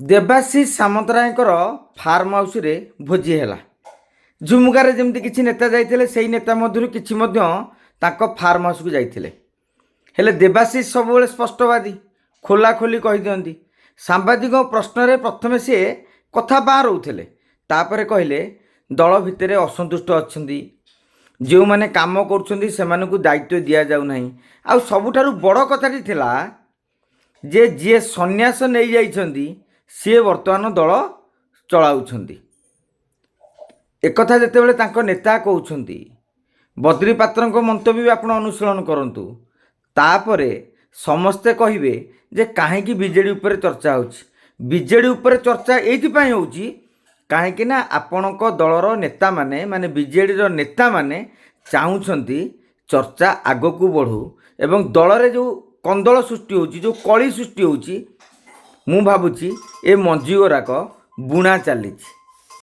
Debashish ସାମନ୍ତରାୟଙ୍କର farm ହାଉସ୍ରେ ଭୋଜି ହେଲା। ଝୁମୁକାରେ ଯେମିତି କିଛି ନେତା ଯାଇଥିଲେ, ସେଇ ନେତା ମଧ୍ୟରୁ କିଛି ମଧ୍ୟ ତାଙ୍କ ଫାର୍ମ ହାଉସ୍କୁ ଯାଇଥିଲେ। ହେଲେ ଦେବାଶିଷ ସବୁବେଳେ ସ୍ପଷ୍ଟବାଦୀ, ଖୋଲାଖୋଲି କହିଦିଅନ୍ତି। ସାମ୍ବାଦିକ ପ୍ରଶ୍ନରେ ପ୍ରଥମେ ସିଏ କଥା ବାହାରଉଥିଲେ, ତାପରେ କହିଲେ ଦଳ ଭିତରେ ଅସନ୍ତୁଷ୍ଟ ଅଛନ୍ତି, ଯେଉଁମାନେ କାମ କରୁଛନ୍ତି ସେମାନଙ୍କୁ ଦାୟିତ୍ୱ ଦିଆଯାଉନାହିଁ। ଆଉ ସବୁଠାରୁ ବଡ଼ କଥାଟି ଥିଲା ଯେ ଯିଏ ସନ୍ନ୍ୟାସ ନେଇଯାଇଛନ୍ତି ସିଏ ବର୍ତ୍ତମାନ ଦଳ ଚଳାଉଛନ୍ତି। ଏକଥା ଯେତେବେଳେ ତାଙ୍କ ନେତା କହୁଛନ୍ତି, ବଦ୍ରି ପାତ୍ରଙ୍କ ମନ୍ତବ୍ୟ ଆପଣ ଅନୁଶୀଳନ କରନ୍ତୁ, ତାପରେ ସମସ୍ତେ କହିବେ ଯେ କାହିଁକି ବିଜେଡ଼ି ଉପରେ ଚର୍ଚ୍ଚା ହେଉଛି। ବିଜେଡ଼ି ଉପରେ ଚର୍ଚ୍ଚା ଏଇଥିପାଇଁ ହେଉଛି କାହିଁକି ନା ଆପଣଙ୍କ ଦଳର ନେତାମାନେ, ମାନେ ବିଜେଡ଼ିର ନେତାମାନେ ଚାହୁଁଛନ୍ତି ଚର୍ଚ୍ଚା ଆଗକୁ ବଢ଼ୁ ଏବଂ ଦଳରେ ଯେଉଁ କନ୍ଦଳ ସୃଷ୍ଟି ହେଉଛି, ଯେଉଁ କଳି ସୃଷ୍ଟି ହେଉଛି, ମୁଁ ଭାବୁଛି ଏ ମଞ୍ଜି ଗୁଡ଼ାକ ବୁଣା ଚାଲିଛି।